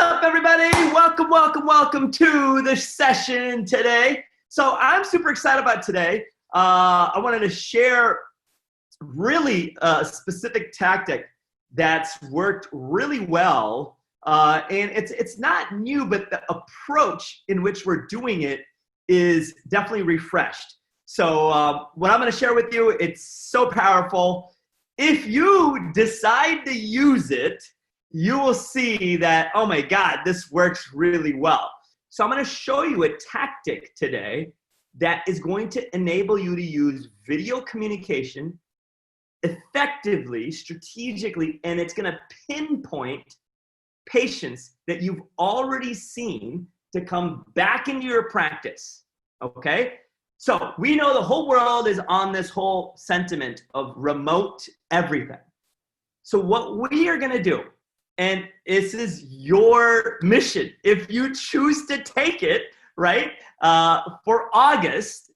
up, everybody? Welcome, welcome, welcome to the session today. So I'm super excited about today. I wanted to share really a specific tactic that's worked really well. And it's not new, but the approach in which we're doing it is definitely refreshed. So what I'm going to share with you, it's so powerful. If you decide to use it, you will see that, oh my God, this works really well. So I'm going to show you a tactic today that is going to enable you to use video communication effectively, strategically, and it's going to pinpoint patients that you've already seen to come back into your practice, okay? So we know the whole world is on this whole sentiment of remote everything. So what we are going to do, and this is your mission, if you choose to take it, right, for August,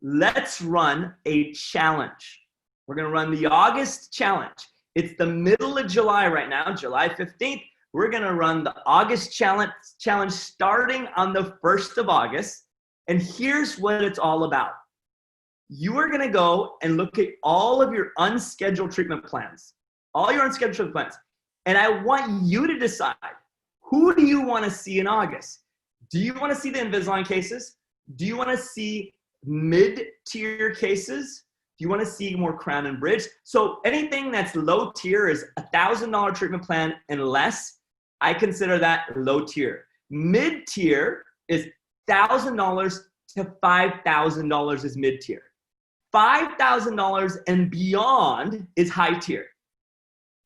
let's run a challenge. We're going to run the August challenge. It's the middle of July right now, July 15th. We're going to run the August challenge starting on the 1st of August. And here's what it's all about. You are going to go and look at all of your unscheduled treatment plans. All your unscheduled treatment plans. And I want you to decide, who do you want to see in August? Do you want to see the Invisalign cases? Do you want to see mid-tier cases? Do you want to see more crown and bridge? So anything that's low tier is $1,000 treatment plan and less. I consider that low tier. Mid-tier is $1,000 to $5,000 is mid-tier. $5,000 and beyond is high tier.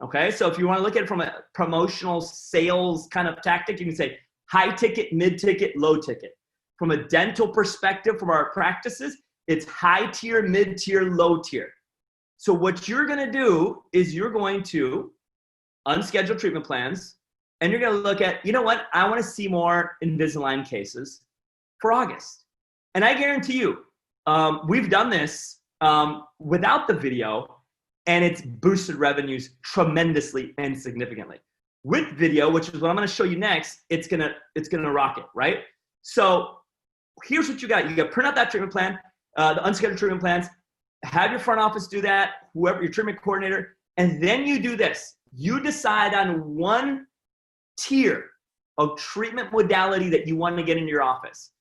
Okay, so if you want to look at it from a promotional sales kind of tactic, you can say high ticket, mid ticket, low ticket. From a dental perspective, from our practices, it's high tier, mid tier, low tier. So what you're going to do is you're going to unschedule treatment plans, and you're going to look at, you know what, I want to see more Invisalign cases for August. And I guarantee you, we've done this without the video, and it's boosted revenues tremendously and significantly. With video, which is what I'm going to show you next, it's gonna rock it, right? So here's what you got. You got to print out that treatment plan, the unscheduled treatment plans, have your front office do that, whoever your treatment coordinator, and then you do this. You decide on one tier of treatment modality that you want to get into your office.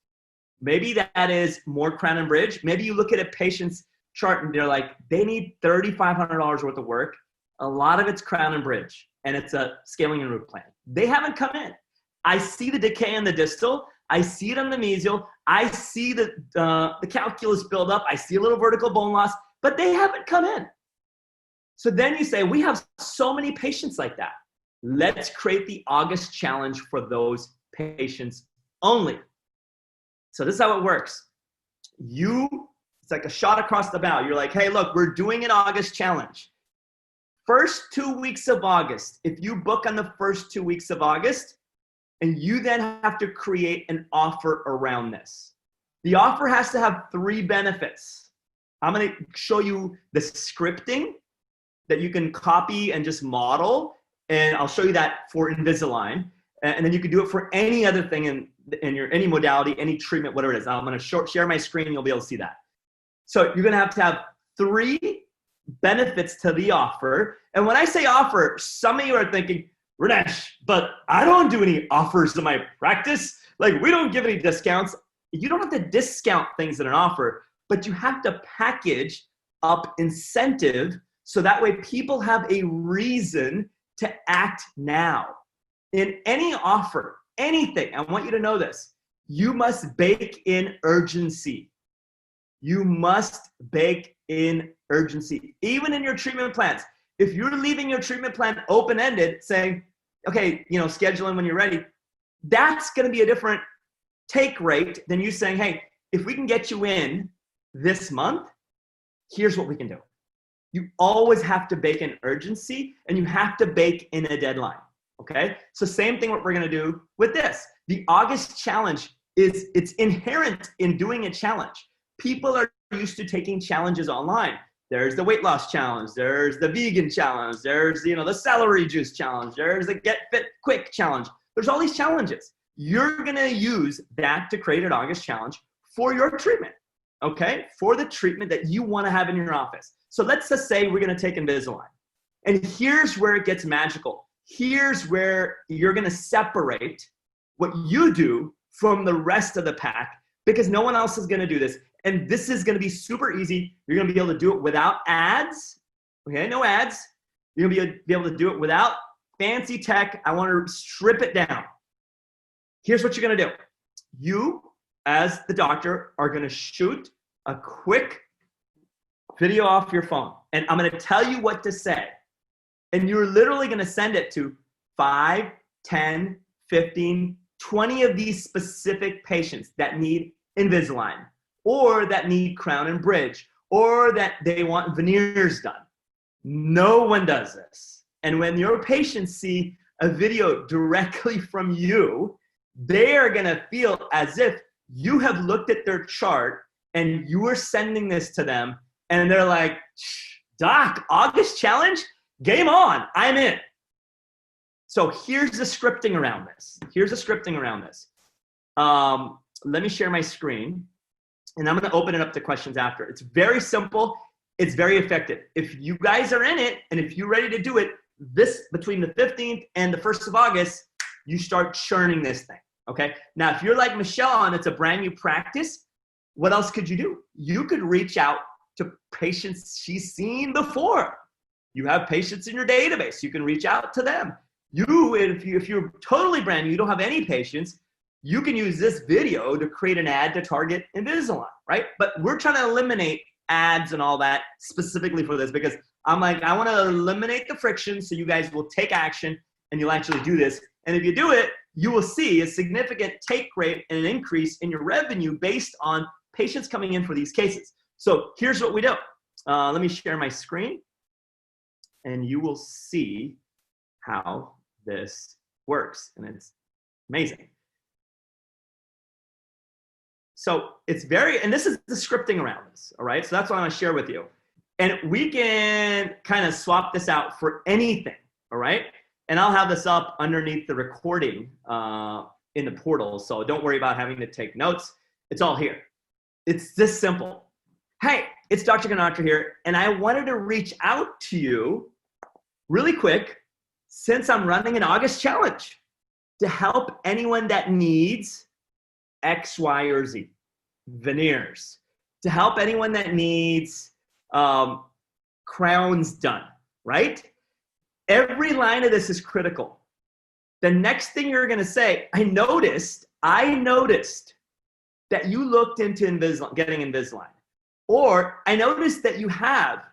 Maybe that is more crown and bridge. Maybe you look at a patient's chart and they're like, they need $3,500 worth of work. A lot of it's crown and bridge, and it's a scaling and root plan. They haven't come in. I see the decay in the distal. I see it on the mesial. I see the calculus build up. I see a little vertical bone loss, but they haven't come in. So then you say, we have so many patients like that. Let's create the August challenge for those patients only. So this is how it works. It's like a shot across the bow. You're like, hey, look, we're doing an August challenge. First 2 weeks of August, if you book on the first 2 weeks of August, and you then have to create an offer around this. The offer has to have 3 benefits. I'm going to show you the scripting that you can copy and just model, and I'll show you that for Invisalign, and then you can do it for any other thing in any modality, any treatment, whatever it is. I'm going to share my screen, you'll be able to see that. So you're going to have 3 benefits to the offer. And when I say offer, some of you are thinking, Ranesh, but I don't do any offers in my practice. Like, we don't give any discounts. You don't have to discount things in an offer, but you have to package up incentive so that way people have a reason to act now. In any offer, anything, I want you to know this, you must bake in urgency. You must bake in urgency, even in your treatment plans. If you're leaving your treatment plan open-ended, saying, okay, schedule in when you're ready, that's going to be a different take rate than you saying, hey, if we can get you in this month, here's what we can do. You always have to bake in urgency, and you have to bake in a deadline, okay? So same thing what we're going to do with this. The August challenge it's inherent in doing a challenge. People are used to taking challenges online. There's the weight loss challenge. There's the vegan challenge. There's, the celery juice challenge. There's the get fit quick challenge. There's all these challenges. You're going to use that to create an August challenge for your treatment, okay? For the treatment that you want to have in your office. So let's just say we're going to take Invisalign. And here's where it gets magical. Here's where you're going to separate what you do from the rest of the pack, because no one else is going to do this. And this is going to be super easy. You're going to be able to do it without ads. Okay, no ads. You're going to be able to do it without fancy tech. I want to strip it down. Here's what you're going to do. You, as the doctor, are going to shoot a quick video off your phone. And I'm going to tell you what to say. And you're literally going to send it to 5, 10, 15, 20 of these specific patients that need Invisalign, or that need crown and bridge, or that they want veneers done. No one does this. And when your patients see a video directly from you, they are going to feel as if you have looked at their chart and you are sending this to them, and they're like, Doc, August challenge? Game on, I'm in. So here's the scripting around this. Let me share my screen, and I'm going to open it up to questions after. It's very simple. It's very effective. If you guys are in it, and if you're ready to do it, this between the 15th and the 1st of August, you start churning this thing, okay? Now, if you're like Michelle and it's a brand new practice, what else could you do? You could reach out to patients she's seen before. You have patients in your database. You can reach out to them. If you're totally brand new, you don't have any patients, you can use this video to create an ad to target Invisalign, right? But we're trying to eliminate ads and all that specifically for this, because I'm like, I want to eliminate the friction so you guys will take action and you'll actually do this. And if you do it, you will see a significant take rate and an increase in your revenue based on patients coming in for these cases. So here's what we do. Let me share my screen, and you will see how this works, and it's amazing. So it's and this is the scripting around this, all right? So that's what I'm gonna share with you. And we can kind of swap this out for anything, all right? And I'll have this up underneath the recording in the portal, so don't worry about having to take notes. It's all here. It's this simple. Hey, it's Dr. Ganatra here, and I wanted to reach out to you really quick, since I'm running an August challenge, to help anyone that needs X, Y, or Z, veneers, to help anyone that needs crowns done, right? Every line of this is critical. The next thing you're going to say, I noticed that you looked into getting Invisalign, or I noticed that you have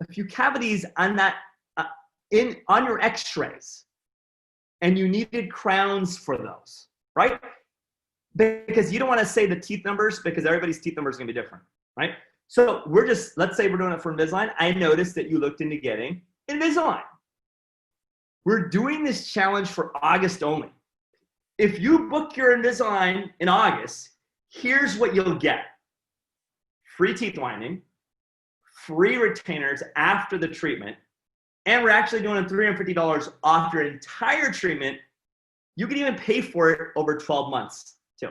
a few cavities on that on your x-rays, and you needed crowns for those, right? Because you don't want to say the teeth numbers, because everybody's teeth numbers is going to be different, right? So let's say we're doing it for Invisalign. I noticed that you looked into getting Invisalign. We're doing this challenge for August only. If you book your Invisalign in August, here's what you'll get. Free teeth whitening, free retainers after the treatment, and we're actually doing $350 off your entire treatment. You can even pay for it over 12 months too.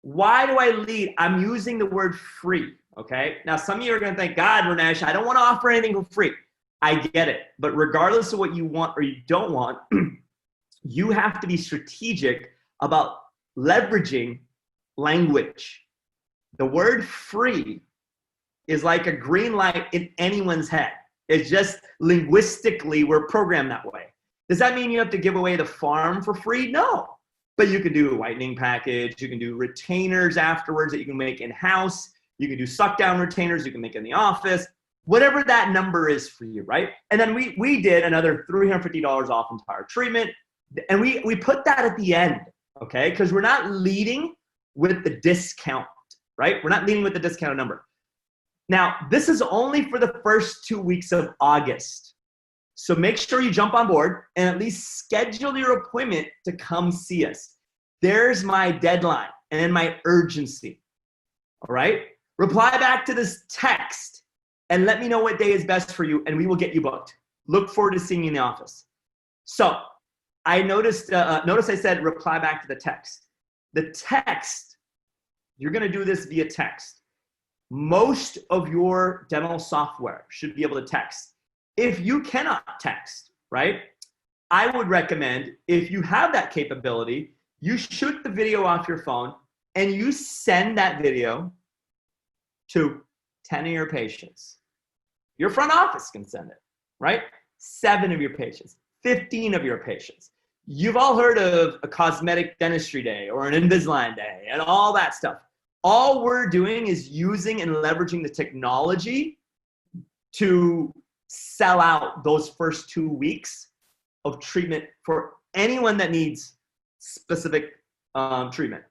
Why do I lead? I'm using the word free, okay? Now, some of you are gonna think, God, Ranesh, I don't wanna offer anything for free. I get it, but regardless of what you want or you don't want, you have to be strategic about leveraging language. The word free is like a green light in anyone's head. It's just linguistically, we're programmed that way. Does that mean you have to give away the farm for free? No. But you can do a whitening package. You can do retainers afterwards that you can make in-house. You can do suck-down retainers you can make in the office. Whatever that number is for you, right? And then we did another $350 off entire treatment. And we put that at the end, okay? Because we're not leading with the discount, right? We're not leading with the discounted number. Now, this is only for the first 2 weeks of August. So make sure you jump on board and at least schedule your appointment to come see us. There's my deadline and my urgency, all right? reply back to this text and let me know what day is best for you, and we will get you booked. Look forward to seeing you in the office. So I noticed, notice I said reply back to the text. The text, you're gonna do this via text. Most of your dental software should be able to text. If you cannot text, right, I would recommend, if you have that capability, you shoot the video off your phone and you send that video to 10 of your patients. Your front office can send it, right? 7 of your patients, 15 of your patients. You've all heard of a cosmetic dentistry day or an Invisalign day and all that stuff. All we're doing is using and leveraging the technology to sell out those first 2 weeks of treatment for anyone that needs specific treatment.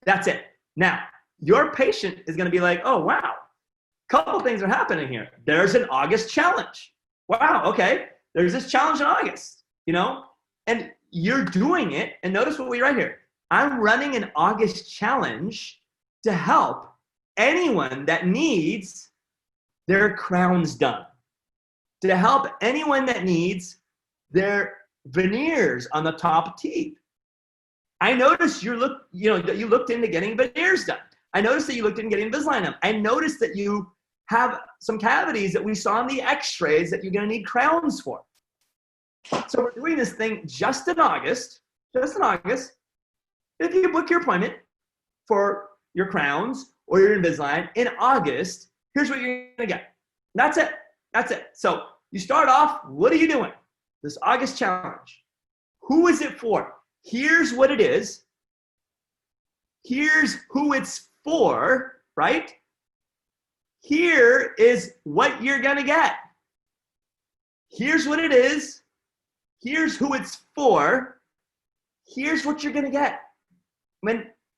That's it. Now, your patient is going to be like, oh, wow, couple things are happening here. There's an August challenge. Wow, okay. There's this challenge in August, you know, and you're doing it. And notice what we write here. I'm running an August challenge to help anyone that needs their crowns done, to help anyone that needs their veneers on the top teeth. I noticed you looked into getting veneers done. I noticed that you looked into getting Invisalign done. I noticed that you have some cavities that we saw in the x-rays that you're gonna need crowns for. So we're doing this thing just in August. If you book your appointment for your crowns or your Invisalign in August, here's what you're gonna get. That's it. So you start off, what are you doing? This August challenge. Who is it for? Here's what it is. Here's who it's for, right? Here is what you're gonna get. Here's what it is. Here's who it's for. Here's what you're gonna get.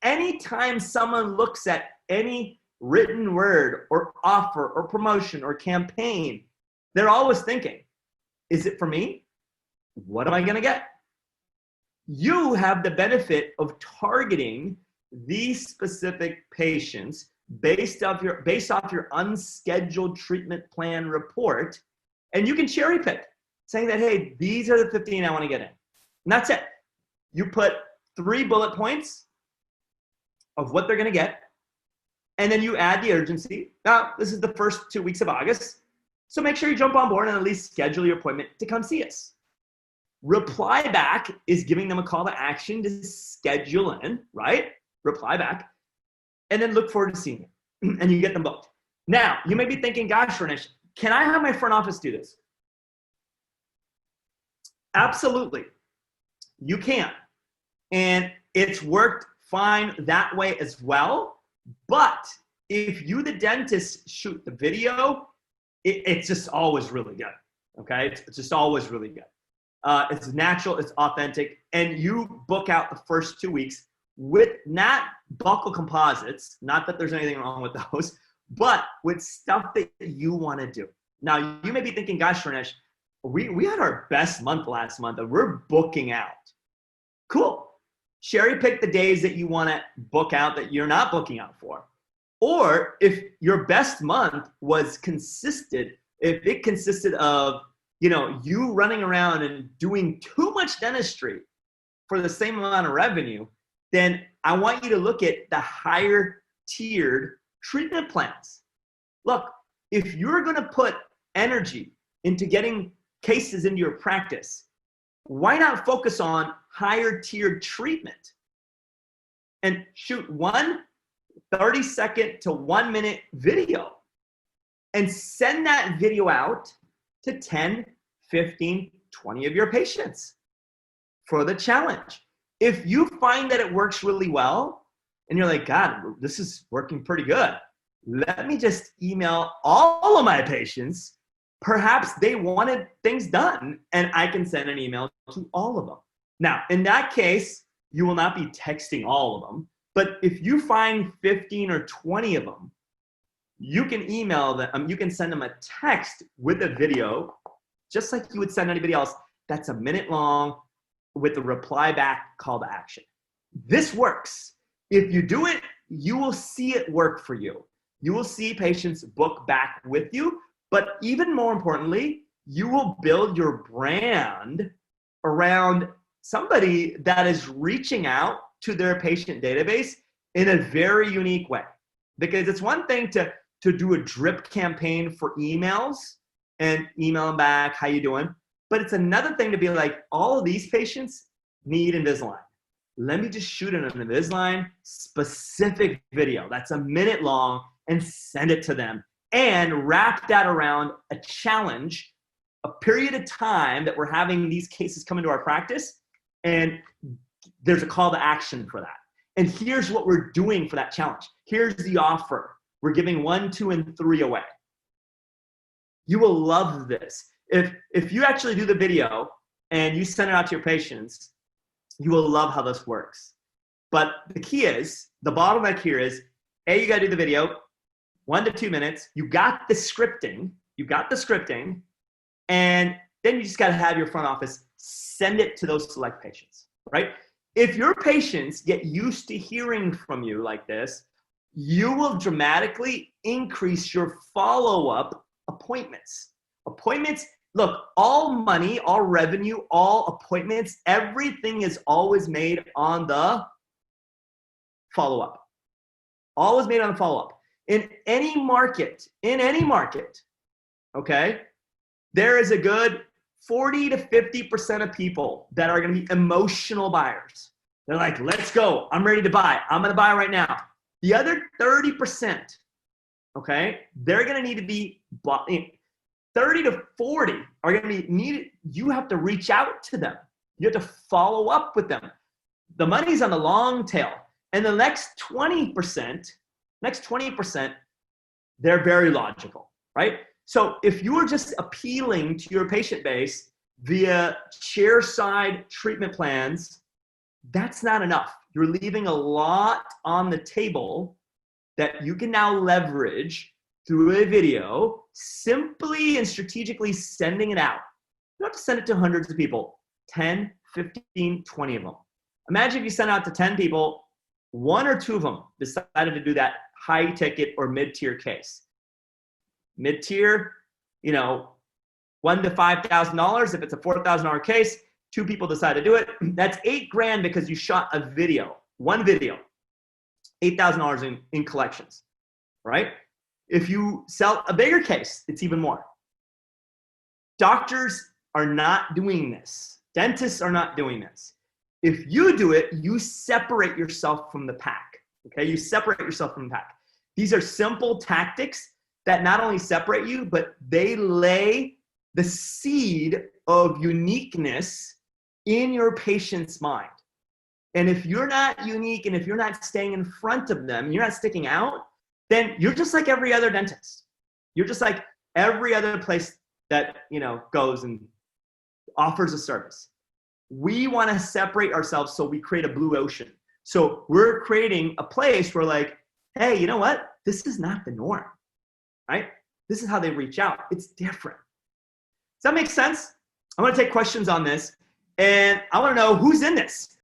Anytime someone looks at any written word or offer or promotion or campaign, they're always thinking, is it for me? What am I gonna get? You have the benefit of targeting these specific patients based off your unscheduled treatment plan report, and you can cherry pick, saying that, hey, these are the 15 I want to get in. And that's it. You put 3 bullet points of what they're going to get, and then you add the urgency. Now, this is the first 2 weeks of August, so make sure you jump on board and at least schedule your appointment to come see us. Reply back is giving them a call to action to schedule in, right? Reply back, and then look forward to seeing you, and you get them booked. Now, you may be thinking, gosh, Ranesh, can I have my front office do this? Absolutely, you can. And it's worked fine that way as well. But if you, the dentist, shoot the video, it's just always really good, okay? It's just always really good. It's natural, it's authentic, and you book out the first 2 weeks with not buccal composites, not that there's anything wrong with those, but with stuff that you want to do. Now, you may be thinking, gosh, Ranesh, we had our best month last month and we're booking out. Cool. Cherry pick the days that you want to book out that you're not booking out for. Or if your best month was if it consisted of, you running around and doing too much dentistry for the same amount of revenue, then I want you to look at the higher tiered treatment plans. Look, if you're going to put energy into getting cases into your practice, why not focus on higher tiered treatment and shoot one 30-second to 1-minute video and send that video out to 10, 15, 20 of your patients for the challenge. If you find that it works really well and you're like, God, this is working pretty good, let me just email all of my patients. Perhaps they wanted things done and I can send an email to all of them. Now, in that case, you will not be texting all of them, but if you find 15 or 20 of them, you can email them, you can send them a text with a video, just like you would send anybody else, that's a minute long with a reply back call to action. This works. If you do it, you will see it work for you. You will see patients book back with you, but even more importantly, you will build your brand around somebody that is reaching out to their patient database in a very unique way. Because it's one thing to do a drip campaign for emails and email them back, how you doing? But it's another thing to be like, all of these patients need Invisalign. Let me just shoot an Invisalign specific video that's a minute long and send it to them and wrap that around a challenge, a period of time that we're having these cases come into our practice, and there's a call to action for that. And here's what we're doing for that challenge. Here's the offer. We're giving 1, 2, and 3 away. You will love this. If you actually do the video and you send it out to your patients, you will love how this works. But the key is, the bottleneck here is, you gotta do the video, 1 to 2 minutes. You got the scripting, and then you just gotta have your front office send it to those select patients, right? If your patients get used to hearing from you like this, you will dramatically increase your follow-up appointments. Look, all money, all revenue, all appointments, everything is always made on the follow-up. Always made on the follow-up. In any market, okay, there is a good 40 to 50% of people that are going to be emotional buyers. They're like, let's go. I'm ready to buy. I'm going to buy right now. The other 30%, okay, they're going to need to be bought. 30 to 40 are going to be needed. You have to reach out to them. You have to follow up with them. The money's on the long tail. And the next 20%, they're very logical, right? So if you are just appealing to your patient base via chair-side treatment plans, that's not enough. You're leaving a lot on the table that you can now leverage through a video, simply and strategically sending it out. You don't have to send it to hundreds of people, 10, 15, 20 of them. Imagine if you sent out to 10 people, 1 or 2 of them decided to do that high ticket or mid-tier case. Mid-tier, $1,000 to $5,000. If it's a $4,000 case, 2 people decide to do it. That's $8,000 because you shot a video, one video, $8,000 in collections, right? If you sell a bigger case, it's even more. Doctors are not doing this. Dentists are not doing this. If you do it, you separate yourself from the pack, okay? You separate yourself from the pack. These are simple tactics that not only separate you, but they lay the seed of uniqueness in your patient's mind. And if you're not unique and if you're not staying in front of them, you're not sticking out, then you're just like every other dentist. You're just like every other place that, goes and offers a service. We want to separate ourselves so we create a blue ocean. So we're creating a place where like, hey, you know what? This is not the norm, right? This is how they reach out. It's different. Does that make sense? I want to take questions on this, and I want to know who's in this.